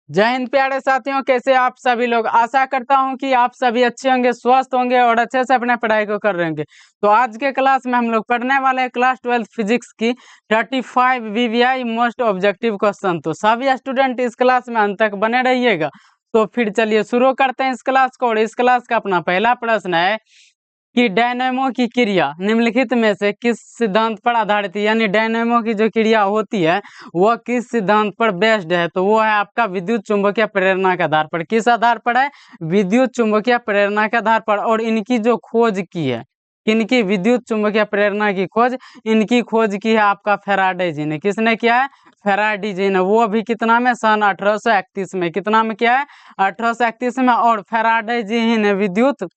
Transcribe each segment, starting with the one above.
जय हिंद प्यारे साथियों, कैसे आप सभी लोग। आशा करता हूं कि आप सभी अच्छे होंगे, स्वस्थ होंगे और अच्छे से अपने पढ़ाई को कर रहे होंगे। तो आज के क्लास में हम लोग पढ़ने वाले हैं क्लास 12 फिजिक्स की 35 वीवीआई मोस्ट ऑब्जेक्टिव क्वेश्चन। तो सभी स्टूडेंट इस क्लास में अंत तक बने रहिएगा। तो फिर चलिए शुरू करते हैं इस क्लास को। और इस क्लास का अपना पहला प्रश्न है कि डायनेमो की क्रिया निम्नलिखित में से किस सिद्धांत पर आधारित है, यानी डायनेमो की जो क्रिया होती है वह किस सिद्धांत पर बेस्ड है। तो वो है आपका विद्युत चुंबकीय प्रेरणा के आधार पर। किस आधार पर है? विद्युत चुंबकीय प्रेरणा के आधार पर। और इनकी जो खोज की है, किनकी? विद्युत चुंबकीय प्रेरणा की खोज, इनकी खोज की है आपका फैराडे जी ने। किसने किया है? फैराडे जी ने। वो भी कितना में? सन 1831 में। कितना में किया है? 1831 में। और फैराडे जी ही ने विद्युत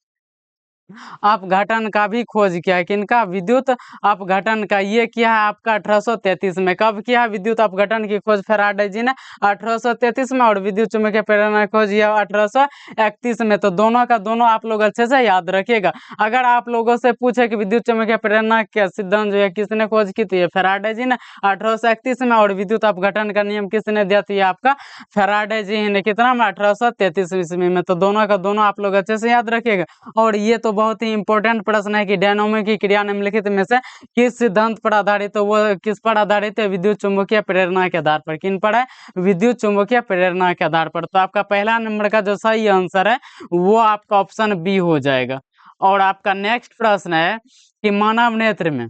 अपघटन का भी खोज किया है। किनका? विद्युत अपघटन का। ये किया है आपका 1833 में। कब किया है विद्युत अपघटन की खोज फैराडे जी ने? 1833 में। और विद्युत चुंबकीय प्रेरणा की खोज यह 1831 में। तो दोनों का दोनों आप लोग अच्छे से याद रखिएगा। अगर आप लोगों से पूछे कि विद्युत चुंबकीय प्रेरणा का सिद्धांत जो है किसने खोज की, तो ये फैराडे जी ने 1831 में। और विद्युत अपघटन का नियम किसने दिया? तो ये आपका फैराडे जी ने। कितना में? 1833 ईस्वी में। तो दोनों का दोनों आप लोग अच्छे से याद रखिएगा। और ये तो बहुत ही इंपॉर्टेंट प्रश्न है कि डायनेमो की क्रिया निम्नलिखित में से किस सिद्धांत पर आधारित है। वो किस पर आधारित है? विद्युत चुंबकीय प्रेरणा के आधार पर। किन पर है? विद्युत चुंबकीय प्रेरणा के आधार पर। तो आपका पहला नंबर का जो सही आंसर है वो आपका ऑप्शन बी हो जाएगा। और आपका नेक्स्ट प्रश्न है कि मानव नेत्र में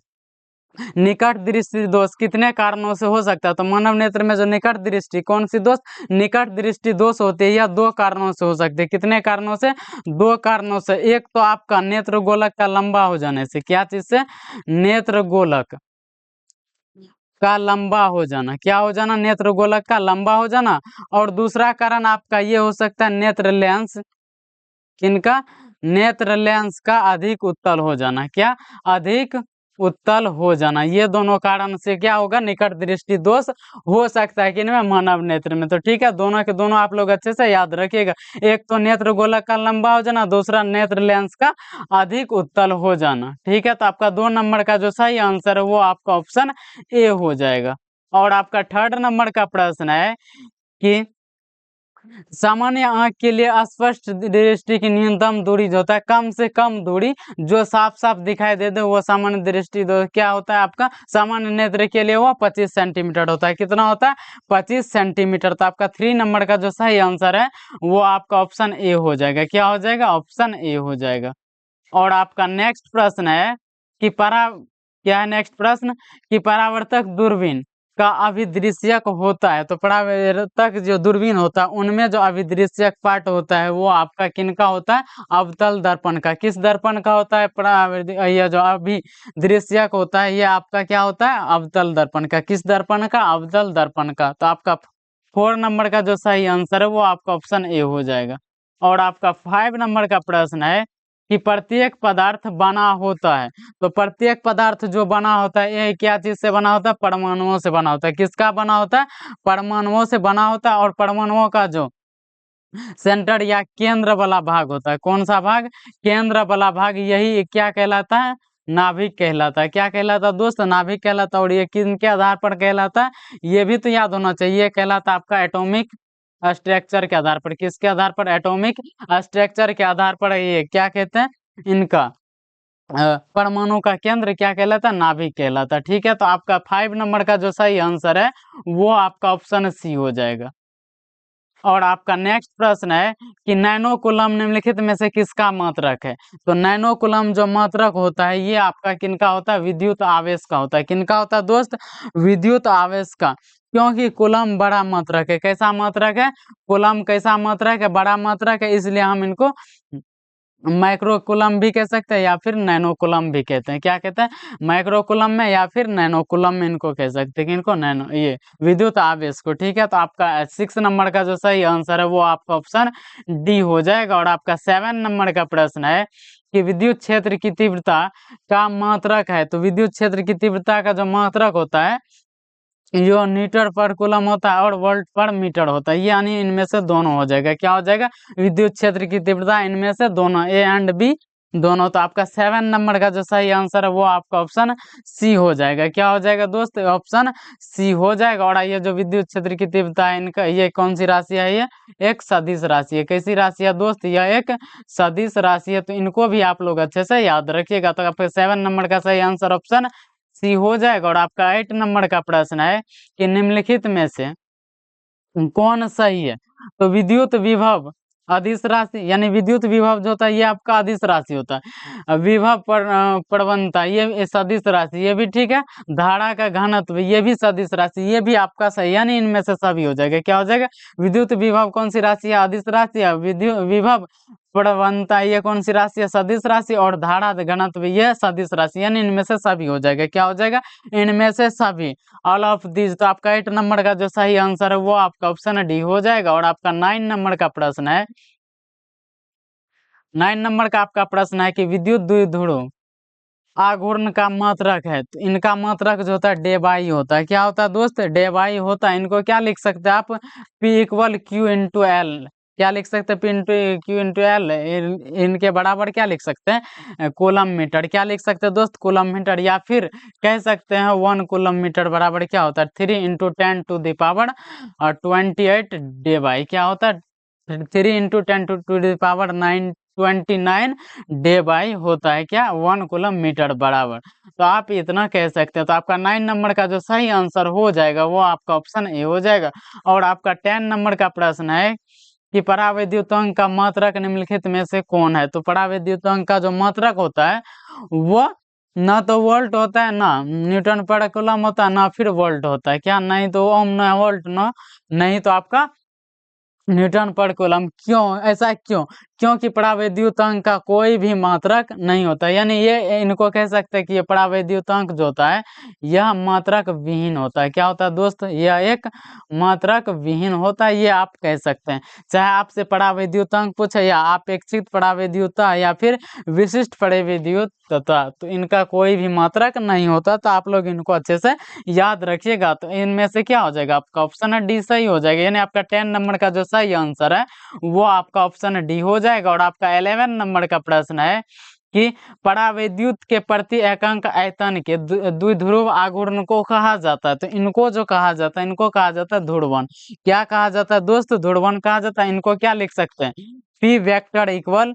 निकट दृष्टि दोष कितने कारणों से हो सकता है। तो मानव नेत्र में जो निकट दृष्टि, कौन सी दोष? निकट दृष्टि दोष होती है, या दो कारणों से हो सकती है। कितने कारणों से? दो कारणों से। एक तो आपका नेत्र गोलक का लंबा हो जाने से। क्या चीज से? नेत्र गोलक का लंबा हो जाना। क्या हो जाना? नेत्र गोलक का लंबा हो जाना। और दूसरा कारण आपका ये हो सकता है नेत्र लेंस। किनका? नेत्र लेंस का अधिक उत्तल हो जाना। क्या? अधिक उत्तल हो जाना। ये दोनों कारण से क्या होगा? निकट दृष्टि दोष हो सकता है किनमें? मानव नेत्र में। तो ठीक है, दोनों के दोनों आप लोग अच्छे से याद रखिएगा। एक तो नेत्र गोलक का लंबा हो जाना, दूसरा नेत्र लेंस का अधिक उत्तल हो जाना। ठीक है, तो आपका 2 नंबर का जो सही आंसर है वो आपका ऑप्शन ए हो जाएगा। और आपका थर्ड नंबर का प्रश्न है कि सामान्य आंख के लिए स्पष्ट दृष्टि की न्यूनतम दूरी जो होता है, कम से कम दूरी जो साफ साफ दिखाई दे दे, वो सामान्य दृष्टि क्या होता है आपका? सामान्य नेत्र के लिए वो 25 सेंटीमीटर होता है। कितना होता है? 25 सेंटीमीटर। तो आपका 3 नंबर का जो सही आंसर है वो आपका ऑप्शन ए हो जाएगा। क्या हो जाएगा? ऑप्शन ए हो जाएगा। और आपका नेक्स्ट प्रश्न है कि क्या है नेक्स्ट प्रश्न? कि परावर्तक दूरबीन का अभिदृश्यक होता है। तो परावर्तक जो दूरबीन होता है उनमें जो अभिदृश्यक पार्ट होता है वो आपका किनका होता है? अवतल दर्पण का। किस दर्पण का होता है? ये जो अभिदृश्यक होता है ये आपका क्या होता है? अवतल दर्पण का। किस दर्पण का? अवतल दर्पण का। तो आपका 4 नंबर का जो सही आंसर है वो आपका ऑप्शन ए हो जाएगा। और आपका 5 नंबर का प्रश्न है कि प्रत्येक पदार्थ बना होता है। तो प्रत्येक पदार्थ जो बना होता है ये क्या चीज से बना होता है? परमाणुओं से बना होता है। किसका बना होता है? परमाणुओं से बना होता है। और परमाणुओं का जो सेंटर या केंद्र वाला भाग होता है, कौन सा भाग? केंद्र वाला भाग, यही क्या कहलाता है? नाभिक कहलाता है। क्या कहलाता है दोस्त? नाभिक कहलाता है। और ये किन के आधार पर कहलाता है? ये भी तो याद होना चाहिए। ये कहलाता है आपका एटॉमिक स्ट्रक्चर के आधार पर। किसके आधार पर? एटॉमिक स्ट्रक्चर के आधार पर ये क्या कहते हैं? इनका परमाणु का केंद्र क्या कहलाता है? नाभिक कहलाता है। ठीक है, तो आपका 5 नंबर का जो सही आंसर है वो आपका ऑप्शन सी हो जाएगा। और आपका नेक्स्ट प्रश्न है कि नैनो कूलम निम्नलिखित में से किसका मात्रक है। तो नैनो कूलम जो मात्रक होता है ये आपका किनका होता है? विद्युत आवेश का होता है। किनका होता है दोस्त? विद्युत आवेश का। क्योंकि कूलम बड़ा मात्रक है। कैसा मात्रक है? कूलम कैसा मात्रक है? बड़ा मात्रक है, इसलिए हम इनको माइक्रो कूलम भी कह सकते हैं या फिर नैनो कूलम भी कहते हैं। क्या कहते हैं? माइक्रो कूलम में या फिर नैनो कूलम में इनको कह सकते हैं। इनको नैनो, ये विद्युत आवेश को। ठीक है, तो आपका 6 नंबर का जो सही आंसर है वो आपका ऑप्शन डी हो जाएगा। और आपका 7 नंबर का प्रश्न है कि विद्युत क्षेत्र की तीव्रता का मात्रक है। तो विद्युत क्षेत्र की तीव्रता का जो मात्रक होता है जो मीटर पर कूलम होता है और वोल्ट पर मीटर होता है, यानी इनमें से दोनों हो जाएगा। क्या हो जाएगा? विद्युत क्षेत्र की तीव्रता इनमें से दोनों, ए एंड बी दोनों। तो आपका 7 नंबर का जो सही आंसर है वो आपका ऑप्शन सी हो जाएगा। क्या हो जाएगा दोस्त? ऑप्शन सी हो जाएगा। और ये जो विद्युत क्षेत्र की तीव्रता है इनका, ये कौन सी राशि है? ये एक सदिश राशि है। कैसी राशि है दोस्त? यह एक सदिश राशि है। तो इनको भी आप लोग अच्छे से याद रखिएगा। तो आपका 7 नंबर का सही आंसर ऑप्शन सी हो जाएगा। और आपका 8 नंबर का प्रश्न है कि निम्नलिखित में से कौन सही है? तो विद्युत विभव अदिश राशि, यानी विद्युत विभव जो होता है ये आपका अदिश राशि होता है। विभव प्रवणता ये सदिश राशि, ये भी ठीक है। धारा का घनत्व ये भी सदिश राशि, ये भी आपका सही, यानी इनमें से सभी हो जाएगा। क्या हो जाएगा? विद्युत विभव कौन सी राशि है? अदिश राशि है। विद्युत विभव प्रवणता ये कौन सी राशि है? सदिश राशि। और धारा घनत्व ये सदिश राशि, यानी इनमें से सभी हो जाएगा। क्या हो जाएगा? इनमें से सभी, ऑल ऑफ दिस। तो आपका 8 नंबर का जो सही आंसर है वो आपका ऑप्शन डी हो जाएगा। और आपका 9 नंबर का प्रश्न है, 9 नंबर का आपका प्रश्न है कि विद्युत द्विध्रुव आघूर्ण का मात्रक है। तो इनका मात्रक जो होता है डे बाई होता है। क्या होता है दोस्त? डे बाई होता है। इनको क्या लिख सकते हैं आप? P equal Q into L. क्या लिख सकते हैं? P into Q into L. इनके बराबर क्या लिख सकते हैं? Coulomb metre. क्या लिख सकते हैं दोस्त? Coulomb metre. या फिर कह सकते हैं 1 कूलम मीटर बराबर क्या होता है? 3 इंटू 10 टू द पावर 28 डे बाई। क्या होता है? 3 इंटू 10 टू द पावर 29 डे बाई होता है। क्या? 1 कूलम मीटर बराबर। तो आप इतना कह सकते हैं। तो आपका 9 नंबर का जो सही आंसर हो जाएगा वो आपका ऑप्शन ए हो जाएगा। और आपका 10 नंबर का प्रश्न है कि परावैद्युतांक का मात्रक निम्नलिखित में से कौन है? तो परावैद्युतांक का जो मात्रक होता है वो ना तो वोल्ट होता है, ना न्यूटन पर कूलम होता है, ना फिर वोल्ट होता है। क्या? नहीं तो ओम, ना वोल्ट, ना नहीं तो आपका न्यूटन पर कूलम। क्यों ऐसा? क्यों? क्योंकि परावैद्युतांक का कोई भी मात्रक नहीं होता, यानी ये इनको कह सकते हैं कि ये परावैद्युतांक जो होता है यह मात्रक विहीन होता है। क्या होता है दोस्त? यह एक मात्रक विहीन होता है, ये आप कह सकते हैं। चाहे आपसे परावैद्युतांक पूछे या अपेक्षित परावैद्युता या फिर विशिष्ट परावैद्युतता, तो इनका कोई भी मात्रक नहीं होता। तो आप लोग इनको अच्छे से याद रखिएगा। तो इनमें से क्या हो जाएगा? आपका ऑप्शन है डी सही हो जाएगा। यानी आपका 10 नंबर का जो सही आंसर है वो आपका ऑप्शन डी हो जाएगा। और आपका 11 नंबर का प्रश्न है कि परावैद्युत के प्रति एकांक आयतन के द्विध्रुव आघूर्ण को कहा जाता है। तो इनको जो कहा जाता है इनको कहा जाता है ध्रुवण। क्या कहा जाता है दोस्त? ध्रुवण कहा जाता है। इनको क्या लिख सकते हैं? पी वेक्टर इक्वल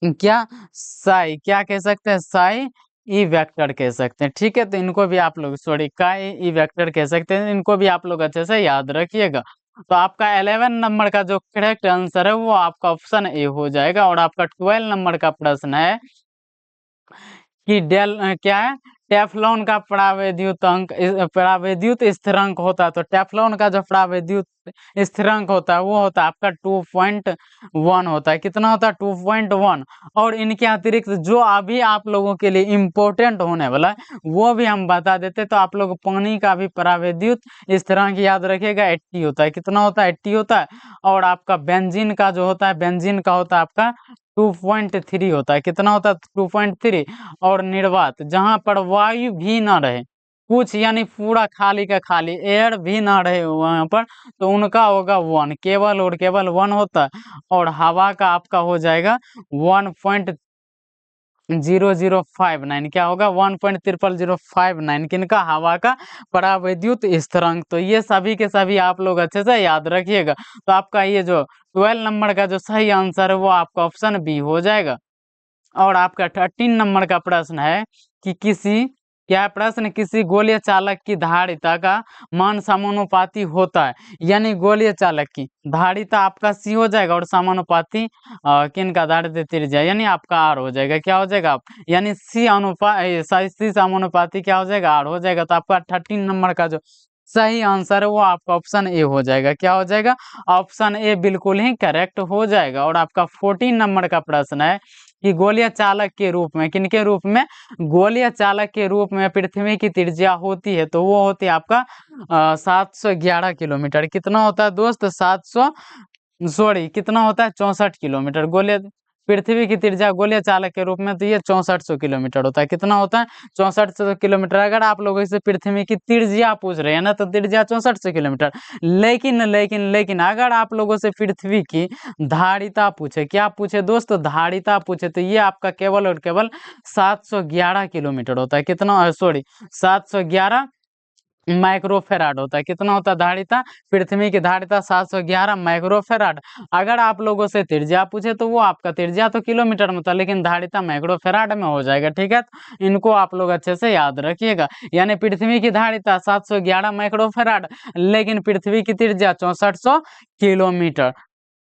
क्या? साई। क्या कह सकते हैं? साई ई वेक्टर कह सकते हैं। ठीक है, तो इनको भी आप लोग सॉरी का ई वेक्टर कह सकते हैं। इनको भी आप लोग अच्छे से याद रखिएगा। तो आपका 11 नंबर का जो करेक्ट आंसर है वो आपका ऑप्शन ए हो जाएगा। और आपका 12 नंबर का प्रश्न है कि क्या है? टेफ्लॉन का परावैद्युत स्थिरांक होता है। तो टेफ्लॉन का जो परावैद्युत स्थिरांक होता है वो होता है आपका 2.1 होता है। कितना होता है? 2.1। और इनके अतिरिक्त जो अभी आप लोगों के लिए इम्पोर्टेंट होने वाला है वो भी हम बता देते। तो आप लोग पानी का भी परावैद्युत स्थिरांक याद रखिएगा, 80 होता है। कितना होता है? 80 होता है। और आपका बेंजीन का जो होता है, बेंजीन का होता है आपका 2.3 होता है। कितना होता है? 2.3। और निर्वात जहां पर वायु भी ना रहे कुछ, यानी पूरा खाली का खाली एयर भी ना रहे वहां पर, तो उनका होगा 1, केवल और केवल 1 होता है। और हवा का आपका हो जाएगा 1.0059। क्या होगा? 1.0059 किनका? हवा का परावैद्युत स्थिरांक। तो ये सभी के सभी आप लोग अच्छे से याद रखिएगा। तो आपका ये जो 12 नंबर का जो सही आंसर है वो आपका ऑप्शन बी हो जाएगा। और आपका 13 नंबर का प्रश्न है कि क्या प्रश्न? किसी गोलीय चालक की धारिता का मान समानुपाती होता है। यानी गोलीय चालक की धारिता आपका सी हो जाएगा और समानुपाती किनका? धारिता त्रिज्या, यानी आपका आर हो जाएगा। क्या हो जाएगा? आप यानी सी समानुपाती क्या हो जाएगा? आर हो जाएगा। तो आपका 13 नंबर का जो सही आंसर है वो आपका ऑप्शन ए हो जाएगा। क्या हो जाएगा? ऑप्शन ए बिल्कुल ही करेक्ट हो जाएगा। और आपका 14 नंबर का प्रश्न है कि गोलीय चालक के रूप में, किनके रूप में? गोलीय चालक के रूप में पृथ्वी की त्रिज्या होती है। तो वो होती है आपका 711 किलोमीटर। कितना होता है दोस्त? 700 सॉरी कितना होता है? 64 किलोमीटर। गोलीय पृथ्वी की त्रिज्या गोलीय चालक के रूप में, तो ये 6400 किलोमीटर होता है। कितना होता है? 6400 किलोमीटर। अगर आप लोगों से पृथ्वी की त्रिज्या पूछ रहे हैं ना, तो त्रिज्या 6400 किलोमीटर। लेकिन लेकिन लेकिन अगर आप लोगों से पृथ्वी की धारिता पूछे, क्या पूछे दोस्त? धारिता पूछे, तो ये आपका केवल और केवल 711 किलोमीटर होता है। कितना? सॉरी, 711 माइक्रोफेराड होता है। कितना होता है धारिता? पृथ्वी की धारिता 711 माइक्रोफेराड। अगर आप लोगों से त्रिज्या पूछे, तो वो आपका त्रिज्या तो किलोमीटर में होता है, लेकिन धारिता माइक्रोफेराड में हो जाएगा। ठीक है, तो इनको आप लोग अच्छे से याद रखिएगा। यानी पृथ्वी की धारिता 711 माइक्रोफेराड, लेकिन पृथ्वी की त्रिज्या 6400 किलोमीटर।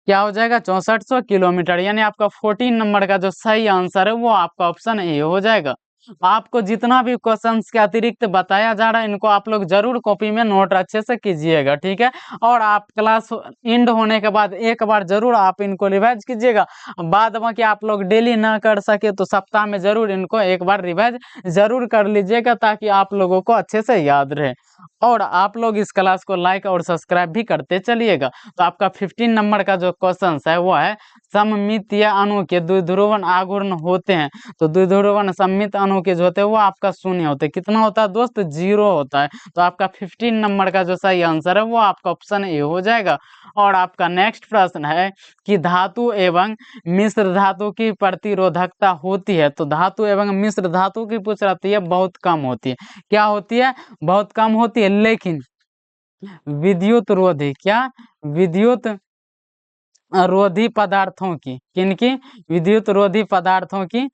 क्या हो जाएगा? 6400 किलोमीटर। यानी आपका 14 नंबर का जो सही आंसर है वो आपका ऑप्शन ए हो जाएगा। आपको जितना भी क्वेश्चंस के अतिरिक्त बताया जा रहा है, इनको आप लोग जरूर कॉपी में नोट अच्छे से कीजिएगा। ठीक है, और आप क्लास एंड होने के बाद एक बार जरूर आप इनको रिवाइज कीजिएगा। बाद में कि आप लोग डेली ना कर सके तो सप्ताह में जरूर इनको एक बार रिवाइज जरूर कर लीजिएगा, ताकि आप लोगों को अच्छे से याद रहे। और आप लोग इस क्लास को लाइक और सब्सक्राइब भी करते चलिएगा। तो आपका 15 नंबर का जो क्वेश्चन है वो है, सममितीय अणु के द्विध्रुवन आघूर्ण होते हैं, तो द्विध्रुवन सममित अणु के जो होते हैं वो आपका शून्य होते हैं। कितना होता है दोस्त? 0 होता है। तो आपका 15 नंबर का जो सही आंसर है वो आपका ऑप्शन ए हो जाएगा। और आपका नेक्स्ट प्रश्न है कि धातु एवं मिश्र धातु की प्रतिरोधकता होती है, तो धातु एवं मिश्र धातु की पूछ रही है, बहुत कम होती है। क्या होती है? बहुत कम होती है। लेकिन विद्युत रोधी, क्या? विद्युत रोधी पदार्थों की, किनकी? विद्युत रोधी पदार्थों की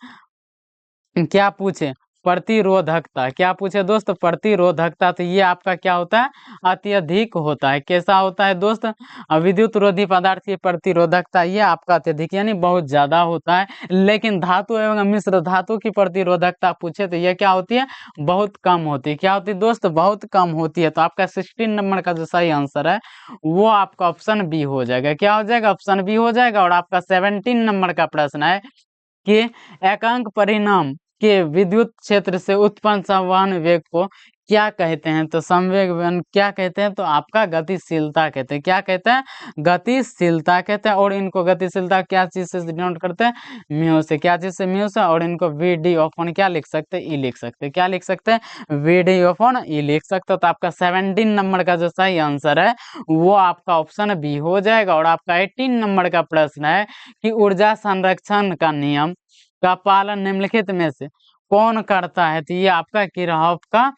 क्या पूछे? प्रतिरोधकता। क्या पूछे दोस्त? प्रतिरोधकता। तो ये आपका क्या होता है? अत्यधिक होता है। कैसा होता है दोस्त? विद्युत रोधी पदार्थ की प्रतिरोधकता ये आपका अत्यधिक यानी बहुत ज्यादा होता है। लेकिन धातु एवं मिश्र धातु की प्रतिरोधकता पूछे तो ये क्या होती है? बहुत कम होती है। क्या होती है दोस्त? बहुत कम होती है। तो आपका 16 नंबर का जो सही आंसर है वो आपका ऑप्शन बी हो जाएगा। क्या हो जाएगा? ऑप्शन बी हो जाएगा। और आपका 17 नंबर का प्रश्न है कि एकांक परिणाम के विद्युत क्षेत्र से उत्पन्न संवहन वेग को क्या कहते हैं? तो संवेग क्या कहते हैं? तो आपका गतिशीलता कहते हैं। क्या कहते हैं? गतिशीलता कहते हैं। और इनको गतिशीलता क्या चीज से डिनोट करते हैं? म्यू से। क्या चीज से? म्यू से। और इनको वी डी अपॉन क्या लिख सकते हैं? ई लिख सकते हैं। क्या लिख सकते हैं? वी डी अपॉन ई लिख सकते हो। तो आपका 17 नंबर का जो सही आंसर है वो आपका ऑप्शन बी हो जाएगा। और आपका 18 नंबर का प्रश्न है कि ऊर्जा संरक्षण का नियम का पालन निम्नलिखित में से कौन करता है? तो ये आपका किरचॉफ का,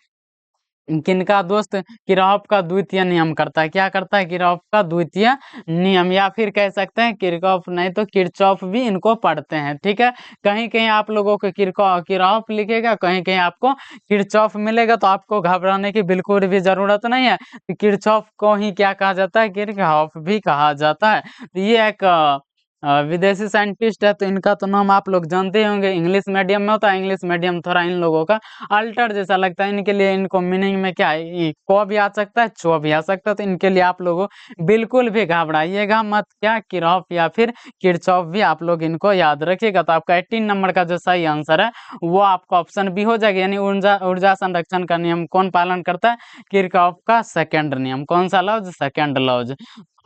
किनका दोस्त? किरचॉफ का द्वितीय नियम करता है। क्या करता है? किरचॉफ का द्वितीय नियम, या फिर कह सकते हैं किरचॉफ, नहीं तो किरचॉफ भी इनको पढ़ते हैं। ठीक है, कहीं कहीं आप लोगों को किरचॉफ लिखेगा, कहीं कहीं आपको किरचॉफ मिलेगा, तो आपको घबराने की बिल्कुल भी जरूरत नहीं है। किरचॉफ को ही क्या कहा जाता है? किरचॉफ भी कहा जाता है। तो ये एक विदेशी साइंटिस्ट है, तो इनका तो नाम आप लोग जानते ही होंगे। इंग्लिश मीडियम में होता है। इंग्लिश मीडियम थोड़ा इन लोगों का अल्टर जैसा लगता है। इनके लिए इनको मीनिंग में क्या है? को भी आ सकता है, चो भी आ सकता है। तो इनके लिए आप लोगों बिल्कुल भी घबराइएगा मत। क्या? किरचॉफ या फिर किरचॉफ भी आप लोग इनको याद रखिएगा। तो आपका 18 नंबर का जो सही आंसर है वो आपका ऑप्शन बी हो जाएगा। यानी ऊर्जा संरक्षण का नियम कौन पालन करता है? किरचॉफ का सेकेंड नियम। कौन सा लॉज? Second laws.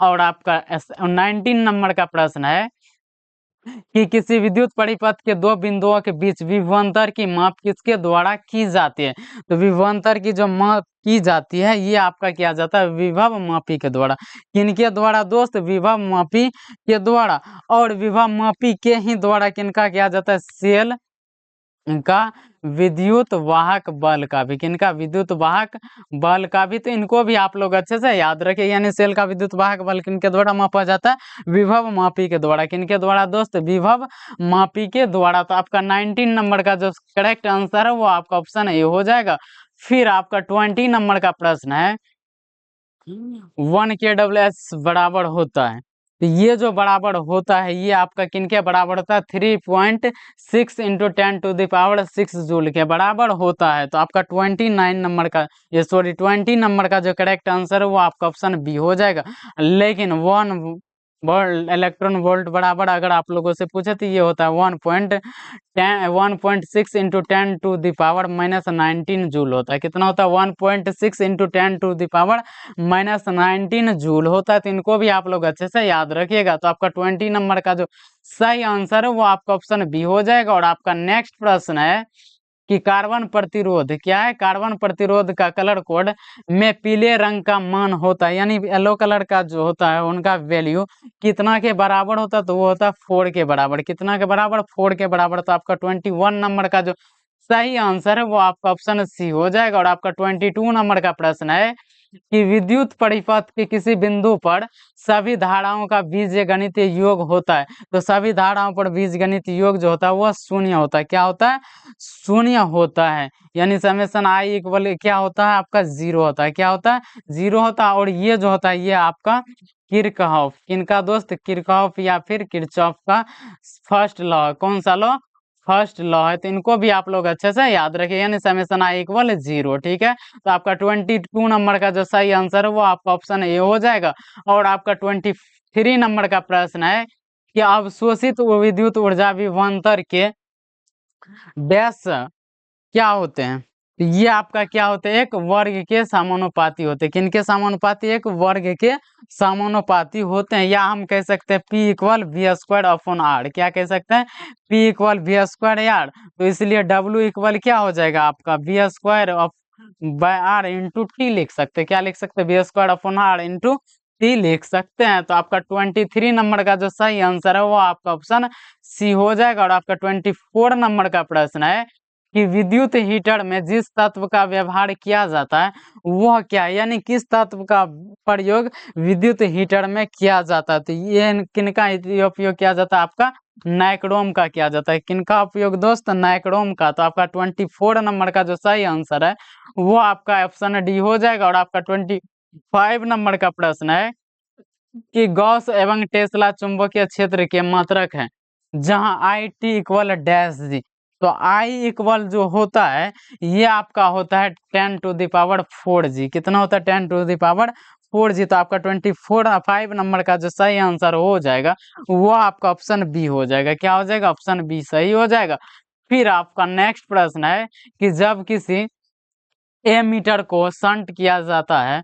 और आपका 19 नंबर का प्रश्न है कि किसी विद्युत परिपथ के दो बिंदुओं के बीच विभवांतर की माप किसके द्वारा की जाती है? तो विभवांतर की जो माप की जाती है ये आपका किया जाता है विभव मापी के द्वारा। किनके द्वारा दोस्त? विभव मापी के द्वारा। और विभव मापी के ही द्वारा किनका किया जाता है? सेल का विद्युत वाहक बल का भी। किनका? विद्युत वाहक बल का भी। तो इनको भी आप लोग अच्छे से याद रखें। यानी सेल का विद्युत वाहक बल किनके द्वारा मापा जाता है? विभव मापी के द्वारा। किनके द्वारा दोस्त? विभव मापी के द्वारा। तो आपका 19 नंबर का जो करेक्ट आंसर है वो आपका ऑप्शन ए हो जाएगा। फिर आपका 20 नंबर का प्रश्न है 1 kWh बराबर होता है, तो ये जो बराबर होता है ये आपका किनके बराबर होता है? 3.6 इंटू 10⁶ जूल के बराबर होता है। तो आपका 29 नंबर का, ये सॉरी 20 नंबर का जो करेक्ट आंसर है वो आपका ऑप्शन बी हो जाएगा। लेकिन वोल्ट इलेक्ट्रॉन वोल्ट बराबर अगर आप लोगों से पूछे तो ये होता है 1.6 इंटू 10⁻⁻19 जूल होता है। कितना होता है? 1.6 इंटू 10⁻⁻19 जूल होता है। तो इनको भी आप लोग अच्छे से याद रखिएगा। तो आपका 20 नंबर का जो सही आंसर है वो आपका ऑप्शन बी हो जाएगा। और आपका नेक्स्ट प्रश्न है कि कार्बन प्रतिरोध क्या है? कार्बन प्रतिरोध का कलर कोड में पीले रंग का मान होता है, यानी येलो कलर का जो होता है उनका वैल्यू कितना के बराबर होता है? तो वो होता है 4 के बराबर। कितना के बराबर? 4 के बराबर। तो आपका 21 नंबर का जो सही आंसर है वो आपका ऑप्शन सी हो जाएगा। और आपका 22 नंबर का प्रश्न है कि विद्युत परिपथ के किसी बिंदु पर सभी धाराओं का बीजगणितीय योग होता है। तो सभी धाराओं पर बीजगणितीय योग जो होता है वह शून्य होता है। क्या होता है? शून्य होता है। यानी समेशन आई इक्वल क्या होता है? आपका 0 होता है। क्या होता है? 0 होता है। और ये जो होता है ये आपका किरचॉफ, किनका दोस्त? किरचॉफ या फिर किरचॉफ का फर्स्ट लॉ। कौन सा लॉ? फर्स्ट लॉ है। तो इनको भी आप लोग अच्छे से याद रखिए, यानी समेशन आई इक्वल 0। ठीक है। तो आपका 22 नंबर का जो सही आंसर है वो आपका ऑप्शन ए हो जाएगा। और आपका 23 नंबर का प्रश्न है कि अवशोषित विद्युत ऊर्जा विभवांतर के डैश क्या होते हैं? तो ये आपका क्या होते हैं? एक वर्ग के समानुपाती होते हैं। किनके समानुपाती? एक वर्ग के समानुपाती होते हैं। या हम कह सकते हैं P इक्वल V²/R। क्या कह सकते हैं? P equal V²/R। तो इसलिए W इक्वल क्या हो जाएगा आपका? V²/R इंटू टी लिख सकते हैं। क्या लिख सकते हैं? V²/R इंटू टी लिख सकते हैं। तो आपका 23 नंबर का जो सही आंसर है वो आपका ऑप्शन सी हो जाएगा। और आपका 24 नंबर का प्रश्न है कि विद्युत हीटर में जिस तत्व का व्यवहार किया जाता है वह क्या है? यानी किस तत्व का प्रयोग विद्युत हीटर में किया जाता है? तो ये किनका उपयोग किया जाता है? आपका नाइक्रोम का किया जाता है। किनका उपयोग दोस्त? नाइक्रोम का। तो आपका 24 नंबर का जो सही आंसर है वो आपका ऑप्शन डी हो जाएगा। और आपका 25 नंबर का प्रश्न है कि गॉस एवं टेस्ला चुंबकीय क्षेत्र के मात्रक हैं जहां आई टी इक्वल डैश जी। तो आई इक्वल जो होता है ये आपका होता है 10⁴ कितना होता है? 10⁴ तो आपका 5 नंबर का जो सही आंसर हो जाएगा वो आपका ऑप्शन बी हो जाएगा। क्या हो जाएगा? ऑप्शन बी सही हो जाएगा। फिर आपका नेक्स्ट प्रश्न है कि जब किसी एमीटर को शंट किया जाता है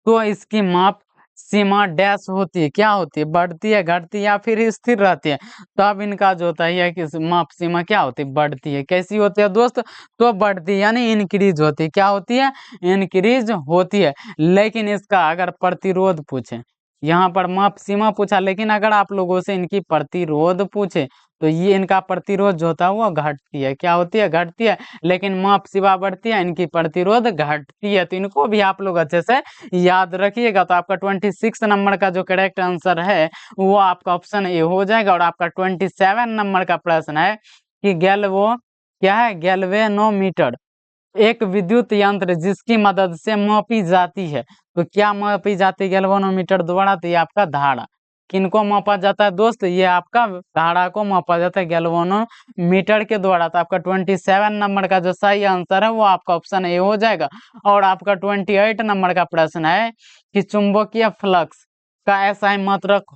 तो इसकी माप सीमा डैश होती है। क्या होती है? बढ़ती है, घटती है या फिर स्थिर रहती है? तब इनका जो होता है कि माप सीमा क्या होती है? बढ़ती है। कैसी होती है दोस्त? तो बढ़ती है, यानी इंक्रीज होती है। क्या होती है? इंक्रीज होती है। लेकिन इसका अगर प्रतिरोध पूछे, यहाँ पर माप सीमा पूछा, लेकिन अगर आप लोगों से इनकी प्रतिरोध पूछे तो ये इनका प्रतिरोध जो होता है वो घटती है। क्या होती है? घटती है। लेकिन माप सीमा बढ़ती है, इनकी प्रतिरोध घटती है। तो इनको भी आप लोग अच्छे से याद रखिएगा। तो आपका 26 नंबर का जो करेक्ट आंसर है वो आपका ऑप्शन ए हो जाएगा। और आपका 27 नंबर का प्रश्न है कि गैल्वो क्या है? गैल्वेनोमीटर एक विद्युत यंत्र जिसकी मदद से मापी जाती है। तो क्या मापी जाती है गैल्वेनोमीटर द्वारा? तो ये आपका धारा। किनको मापा जाता है दोस्त? ये आपका धारा को मापा जाता है गैल्वेनोमीटर के द्वारा। तो आपका 27 नंबर का जो सही आंसर है वो आपका ऑप्शन ए हो जाएगा। और आपका 28 नंबर का प्रश्न है कि चुंबकीय फ्लक्स का ऐसा मात्रक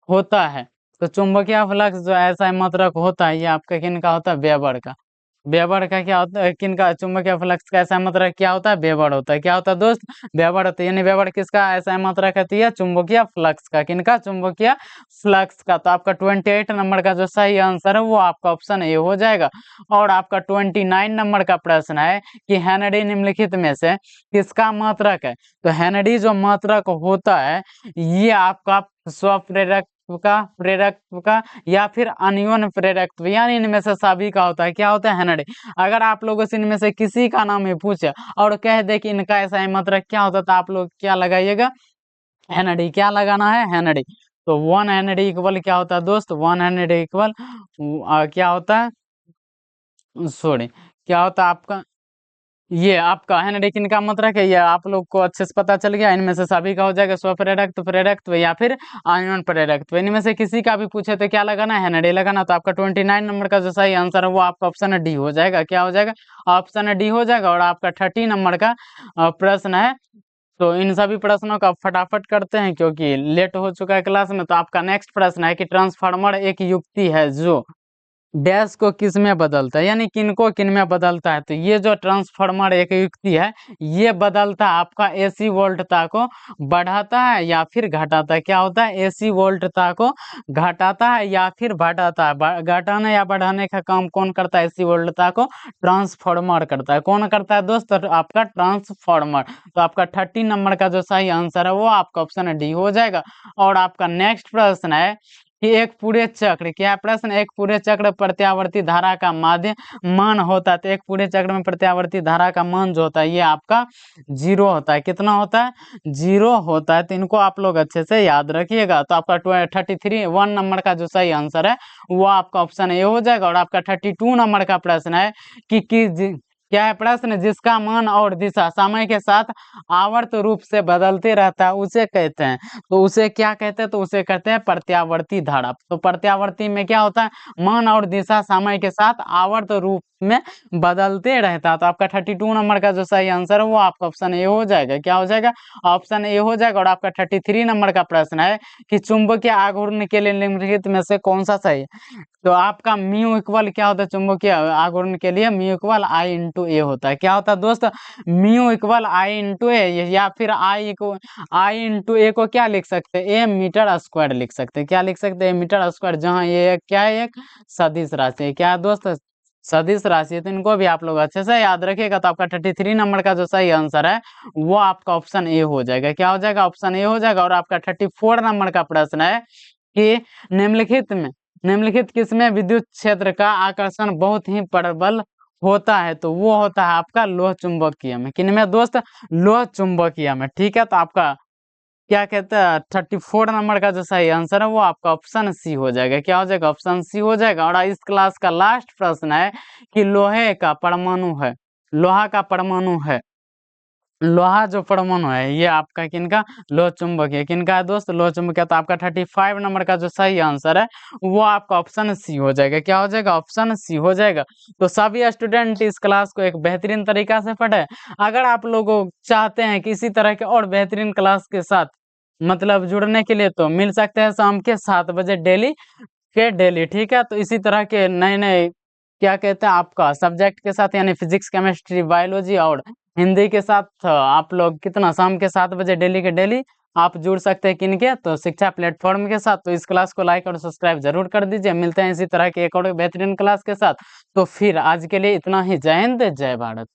होता है। तो चुंबकीय फ्लक्स जो ऐसा मात्रक होता है ये आपका किनका होता है? वेबर का। वेबर का क्या होता है? किनका? चुंबकीय फ्लक्स का ऐसा मात्रक क्या होता है? वेबर होता है। क्या होता है दोस्त? वेबर होता है। यानी वेबर किसका ऐसा मात्रक है? है चुंबकीय फ्लक्स का। किनका? चुंबकीय फ्लक्स का। तो आपका 28 नंबर का जो सही आंसर है वो आपका ऑप्शन ए हो जाएगा। और आपका 29 नंबर का प्रश्न है कि हेनरी निम्नलिखित में से किसका मात्रक है? तो हेनरी जो मात्रक होता है ये आपका स्वप्रेरकत्व का या फिर अनियन प्रेरकत्व, यानी इनमें से सभी का होता है। क्या होता है? हेनरी। अगर आप लोगों से इनमें से किसी का नाम ही पूछे और कह दे कि इनका ऐसा ही मात्रक क्या होता है तो आप लोग क्या लगाइएगा? हेनरी। क्या लगाना है? हेनरी। तो 1 हेनरी इक्वल क्या होता है दोस्त? 1 हेनरी इक्वल क्या होता है? सॉरी, क्या होता है आपका? ये आपका हेनरी किनका मात्रक है? ये आप लोग को अच्छे से पता चल गया। इनमें से सभी का हो जाएगा स्वप्रेरकत्व, प्रेरकत्व या फिर आयन प्रेरकत्व। इनमें से किसी का भी पूछे तो क्या लगाना है? हेनरी लगाना। तो आपका 29 नंबर का जो सही आंसर है वो आपका ऑप्शन डी हो जाएगा। क्या हो जाएगा? ऑप्शन डी हो जाएगा। और आपका 30 नंबर का प्रश्न है तो इन सभी प्रश्नों का फटाफट करते हैं क्योंकि लेट हो चुका है क्लास में। तो आपका नेक्स्ट प्रश्न है कि ट्रांसफार्मर एक युक्ति है जो डैश को किस में बदलता है, यानी किनको किन में बदलता है। तो ये जो ट्रांसफार्मर एक युक्ति है, ये बदलता है आपका एसी वोल्टता को बढ़ाता है या फिर घटाता है। क्या होता है, एसी वोल्टता को घटाता है या फिर बढ़ाता है। घटाने या बढ़ाने का काम कौन करता है, एसी वोल्टता को ट्रांसफार्मर करता है। कौन करता है दोस्त, आपका ट्रांसफार्मर। तो आपका 30 नंबर का जो सही आंसर है वो आपका ऑप्शन डी हो जाएगा। और आपका नेक्स्ट प्रश्न है कि एक पूरे चक्र, क्या है प्रश्न, एक पूरे चक्र प्रत्यावर्ती धारा का माध्य मान होता है। तो एक पूरे चक्र में प्रत्यावर्ती धारा का मान जो होता है ये आपका 0 होता है। कितना होता है, 0 होता है। तो इनको आप लोग अच्छे से याद रखिएगा। तो आपका 33 1 नंबर का जो सही आंसर है वो आपका ऑप्शन ए हो जाएगा। और आपका 32 नंबर का प्रश्न है कि क्या है प्रश्न, जिसका मान और दिशा समय के साथ आवर्त रूप से बदलते रहता है उसे कहते हैं। तो उसे क्या कहते हैं, तो उसे कहते हैं प्रत्यावर्ती धारा। तो प्रत्यावर्ती में क्या होता है, मान और दिशा समय के साथ आवर्त रूप में बदलते रहता है। तो आपका 32 नंबर का जो सही आंसर है वो आपका ऑप्शन ए हो जाएगा। क्या हो जाएगा, ऑप्शन ए हो जाएगा। और आपका 33 नंबर का प्रश्न है कि चुंबकीय आघूर्ण के लिए निम्नलिखित में से कौन सा सही है। तो आपका म्यू इक्वल क्या होता है, चुंबकीय आघूर्ण के लिए म्यू इक्वल आई इंटू ए होता है। क्या होता है दोस्त, म्यू इक्वल आई इंटू ए, या फिर आई इंटू ए को क्या लिख सकते हैं, ए मीटर स्क्वायर लिख सकते हैं। क्या लिख सकते हैं, मीटर स्क्वायर, जहाँ ये क्या है, एक सदिश राशि है। क्या है दोस्त, सदिश राशि है। तो इनको भी आप लोग अच्छे से याद रखिएगा। तो आपका 33 नंबर का जो सही आंसर है वो आपका ऑप्शन ए हो जाएगा। क्या हो जाएगा, ऑप्शन ए हो जाएगा। और आपका 34 नंबर का प्रश्न है कि निम्नलिखित किसमें विद्युत क्षेत्र का आकर्षण बहुत ही प्रबल होता है। तो वो होता है आपका लोह चुंबकीय में। किनमें दोस्त, लोह चुंबकीय में। ठीक है, तो आपका क्या कहते हैं 34 नंबर का जो सही आंसर है वो आपका ऑप्शन सी हो जाएगा। क्या हो जाएगा, ऑप्शन सी हो जाएगा। और इस क्लास का लास्ट प्रश्न है कि लोहे का परमाणु है, लोहा का परमाणु है, लोहा जो परमाणु है ये आपका किनका, लोह चुंबकीय। किनका है दोस्त, लोह चुंबकीय। तो आपका 35 नंबर का जो सही आंसर है वो आपका ऑप्शन सी हो जाएगा। क्या हो जाएगा, ऑप्शन सी हो जाएगा। तो सभी स्टूडेंट इस क्लास को एक बेहतरीन तरीका से पढ़े। अगर आप लोगों चाहते हैं कि इसी तरह के और बेहतरीन क्लास के साथ मतलब जुड़ने के लिए, तो मिल सकते हैं शाम के 7 बजे डेली के डेली। ठीक है, तो इसी तरह के नए नए क्या कहते हैं आपका सब्जेक्ट के साथ, यानी फिजिक्स, केमिस्ट्री, बायोलॉजी और हिंदी के साथ आप लोग कितना शाम के 7 बजे डेली के डेली आप जुड़ सकते हैं। किनके, तो शिक्षा प्लेटफॉर्म के साथ। तो इस क्लास को लाइक और सब्सक्राइब जरूर कर दीजिए। मिलते हैं इसी तरह के एक और बेहतरीन क्लास के साथ। तो फिर आज के लिए इतना ही। जय हिंद, जय भारत।